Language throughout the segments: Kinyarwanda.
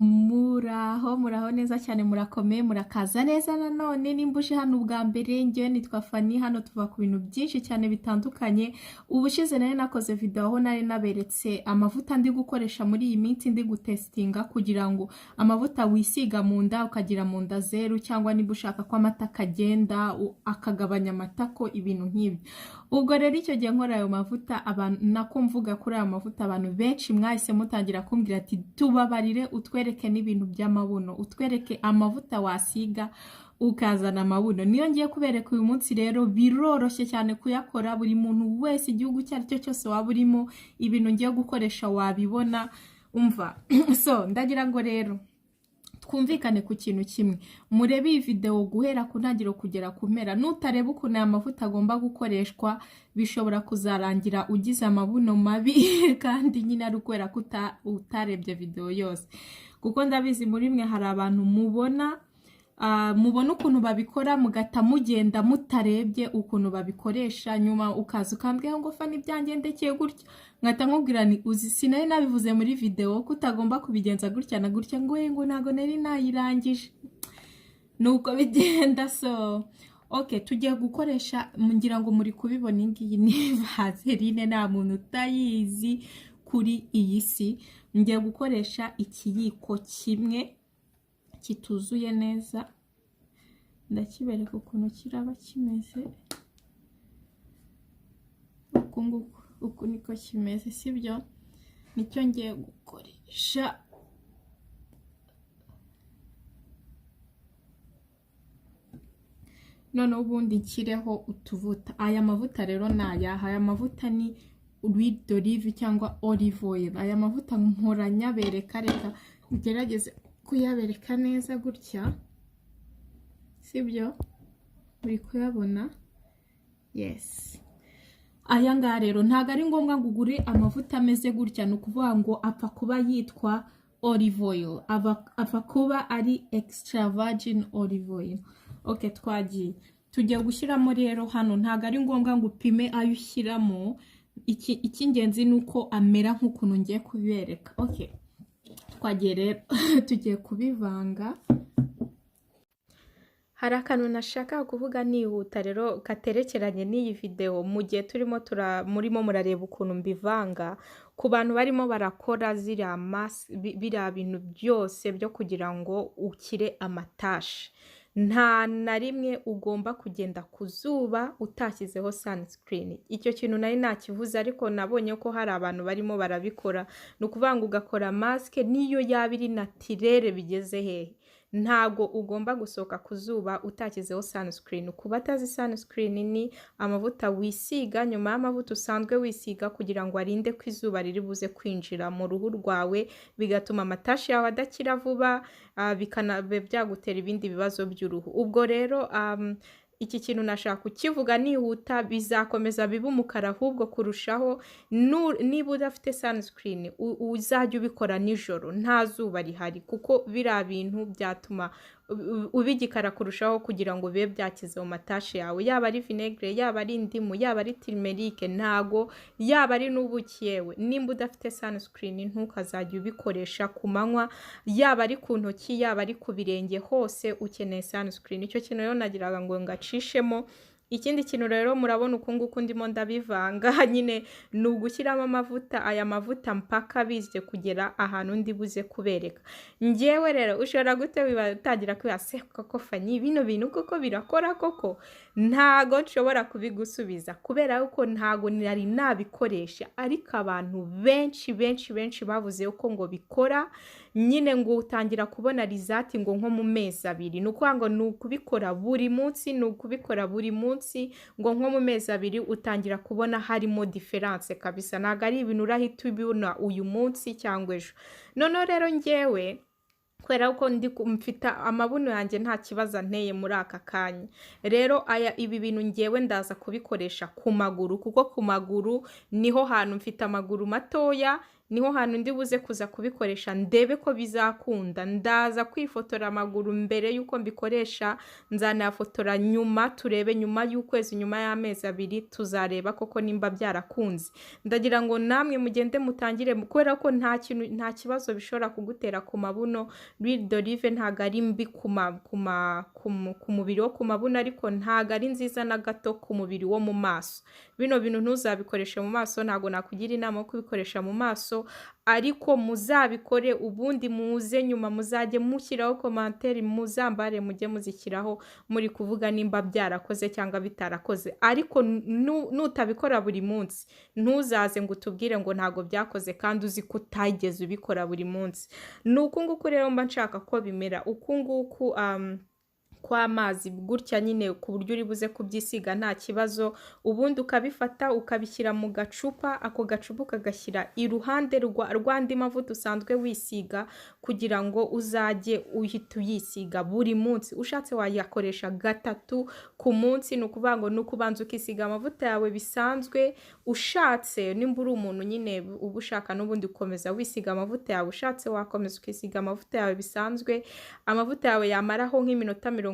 Muraho neza cyane, murakomeye, murakaza neza. Nanone nimba uje hano ubwa mbere, njyewe nitwa Fanny. Hano tuva ku bintu byinshi cyane bitandukanye. Ubushize nari nakoze video aho nari naberetse amavuta ndi gukoresha muri iyi minsi, ndi gutestinga kugira ngo amavuta wisiga mu nda ukagira mu nda zeru, cyangwa niba ushaka ko amata akagenda akagabanya amatako, ibintu nk'ibyo. Ubwo rero icyo gihe nkora ayo mavuta, abantu nako mvuga kuri ayo mavuta, abantu benshi mwahise mutangira kumbwira ati tubabarire utwereke n'ibintu by'amabuno, utwereke amavuta wasiga ukazana amabuno. Niyo ngiye kubereka uyu munsi. Rero biroroshye cyane kuyakora, buri muntu wese igihugu icyo ari cyo cyose waba urimo, ibintu ngiye gukoresha wabibona. Umva so ndagira ngo rero twumvikane ku kintu kimwe. Murebe iyi video guhera ku ntangiriro kugera ku mpera. Nutareba ukuntu aya mavuta agomba gukoreshwa, bishobora kuzarangira ugize amabuno mabi kandi nyine ari ukwera ko utarebye video yose. Kuko ndabizi muri mwe hari abantu mubona ukuntu babikora, mugata mugenda mutarebye ukuntu babikoresha, nyuma ukaza ukambwira ngo Fanny byangendekeye gutya, ngata nkubwira ni uzi sinari nabivuze muri video ko utagomba kubigenza gutya na gutya, ngo ntago nari nayirangije. Nuko bigenda. So okay, tugiye gukoresha, ngira ngo muri kubibona, ngiyi ni Vaseline, nta muntu utayizi kuri iyi si. Ngiye gukoresha ikiyiko kimwe kituzuye neza, ndakibereka ukuntu kiraba kimeze. Uku niko kimeze, sibyo? Nicyo ngiye gukoresha. None ubundi nshyireho utuvuta. Aya mavuta rero aya mavuta ni huile d'olive cyangwa olive oil. Aya mavuta nkoranya bereka, reka ugerageze kuyabereka neza gutya, sibyo? Uri kuyabona? Yes. Aya ngaya rero ntago ari ngombwa ngo ugure amavuta ameze gutya, ni ukuvuga ngo apfa kuba yitwa olive oil, apfa kuba ari extra virgin olive oil. Okay, twagiye. Tugiye gushyiramo rero hano, ntago ari ngombwa ngo upime ayo ushyiramo. Icy'ingenzi ni uko amera nk'ukuntu ngiye kubibereka. Okay, twagiye rero tugiye kubivanga. Hari akantu nashaka kuvuga nihuta rero katerekeranye n'iyi video, mu gihe murimo murareba ukuntu mbivanga. Ku bantu barimo barakora biriya bintu byose byo kugira ngo ukire amatashi, nta na rimwe ugomba kugenda ku zuba utashyizeho sunscreen. Icyo kintu nari nakivuze, ariko nabonye ko hari abantu barimo barabikora. Ni ukuvuga ngo ugakora maske niyo yaba iri naturelle, bigeze hehe? Ntago ugomba gusohoka ku zuba utashyizeho sunscreen. Kuba atazi, sunscreen ni amavuta wisiga nyuma y'amavuta usanzwe wisiga, kugira ngo arinde ko izuba riri buze kwinjira mu ruhu rwawe, bigatuma amatashi yawe adakira vuba, byagutera ibindi bibazo by'uruhu. Ubwo rero iki kintu nashaka kukivuga nihuta, bizakomeza biba umukara ahubwo kurushaho. Niba udafite sunscreen uzajya ubikora nijoro nta zuba rihari, kuko biriya bintu byatuma ubigikara kurushaho, kugira ngo bibe byakize mu matashi yawe, yaba ari vinegere, yaba ari indimu, yaba ari turmeric, ntago yaba ari n'ubuki. Yewe nimba udafite sunscreen ntukazajya ubikoresha ku manywa, yaba ari ku ntoki, yaba ari ku birenge, hose ukeneye sunscreen. Icyo kintu rero nagiraga ngo ngacishemo. Ikindi kintu rero murabona uku nguku ndimo ndabivanga, nyine ni ugushyiramo amavuta. Aya mavuta mpaka bize kugera ahantu ndi buze kubereka. Njyewe rero ushobora gute wibatangira kwibase koko Fanny bino bintu koko birakora koko? Ntago nshobora kubigusubiza kubera yuko ntago nari nabikoresha, ariko abantu benshi bavuze uko ngo bikora. Nyine ngo utangira kubona result ngo nko mu mezi 2. Nukuvuga ngo ni ukubikora buri munsi, ngo nko mu mezi 2 utangira kubona harimo difference kabisa. Ntago ari ibintu urahita ubibona uyu munsi cyangwa ejo. Noneho rero njyewe kubera ko mfite amabuno yanjye nta kibazo anteye muri aka kanya, rero ibi bintu njyewe ndaza kubikoresha ku maguru, kuko ku maguru niho hantu mfite amaguru matoya, niho hantu ndi buze kuza kubikoresha ndebe ko bizakunda. Ndaza kwifotora amaguru mbere y'uko mbikoresha, nzanayafotora nyuma turebe, nyuma y'ukwezi, nyuma y'amezi 2 tuzareba koko nimba byarakunze. Ndagira ngo namwe mugende mutangire kubera ko nta kibazo bishobora kugutera ku mabuno. L'huile d'olive ntago ari mbi ku mubiri wo ku mabuno, ariko ntago ari nziza na gato ku mubiri wo mu maso. Bino bintu ntuzabikoreshe mu maso, ntago nakugira inama yo kubikoresha mu maso, ariko muzabikore ubundi muze nyuma muzajye mushyiraho commentaire, muzambare mujye muzishyiraho muri kuvuga nimba byarakoze cyangwa bitarakoze. Ariko nutabikora buri munsi ntuzaze ngo utubwire ngo ntago byakoze kandi uzi ko utageze ubikora buri munsi. Nuku nguku rero mba nshaka ko bimera, uku nguku kw'amazi gutya nyine, ku buryo uri buze kubyisiga nta kibazo. Ubundi ukabifata ukabishyira mu gacupa, ako gacupa ukagashyira iruhande rw'andi mavuta usanzwe wisiga, kugira ngo uzajye uhita uyisiga buri munsi. Ushatse wayakoresha 3 ku munsi, ni ukuvuga ngo ni ukubanza ukisiga amavuta yawe bisanzwe. Ushatse nimba uri umuntu nyine uba ushaka n'ubundi gukomeza wisiga amavuta yawe, ushatse wakomeza ukisiga amavuta yawe bisanzwe. Amavuta yawe yamaraho nk'iminota 30,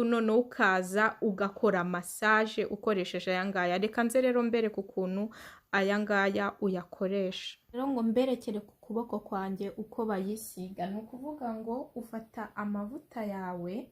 noneho ukaza ugakora massage ukoresheje aya ngaya. Reka nze rero mbereke ukuntu aya ngaya uyakoresha. Rero ngo mberekere ku kuboko kwanjye uko bayisiga. Ni ukuvuga ngo ufata amavuta yawe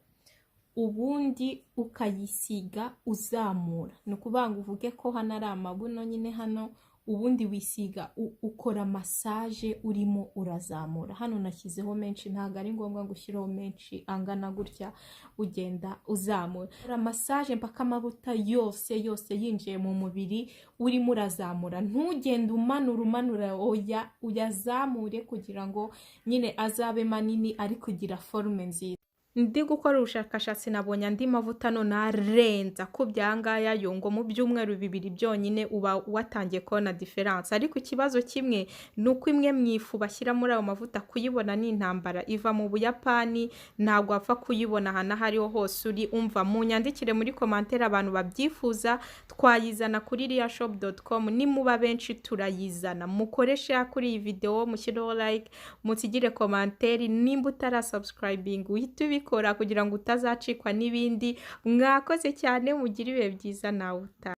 ubundi ukayisiga uzamura. Ni ukuvuga ngo uvuge ko hano ari amabuno nyine hano, ubundi wisiga ukora massage urimo urazamura. Hano nashyizeho menshi, ntago ari ngombwa ngo ushyireho menshi angana gutya, ugenda uzamura. Ukora massage mpaka amavuta yose yinjiye mu mubiri, urimo urazamura. Ntugende umanura, oya uyazamure kugira ngo nyine azabe manini ari kugira forme nziza. Ndi gukora ubushakashatsi nabonye andi mavuta none arenza ko byangaya yo ngo mu byumweru 2 byonyine uba watangiye kubona difference. Ariko ikibazo kimwe nuko imwe mwifu bashyira muri ayo mavuta kuyibona ni intambara, iva mu Buyapani, ntabwo apfa kuyibona hana hariho hose uri. Umva, munyandikire muri commentaire abantu babyifuza, twayizana kuri riashop.com. nimuba benshi turayizana. Mukoreshe kuri iyi video, mushyiraho like, musigire commentaire. Nimba utarasubscribing uhite kora kugira ngo utazacikwa n'ibindi. Mwakoze cyane, mugire ibihe byiza nawe uta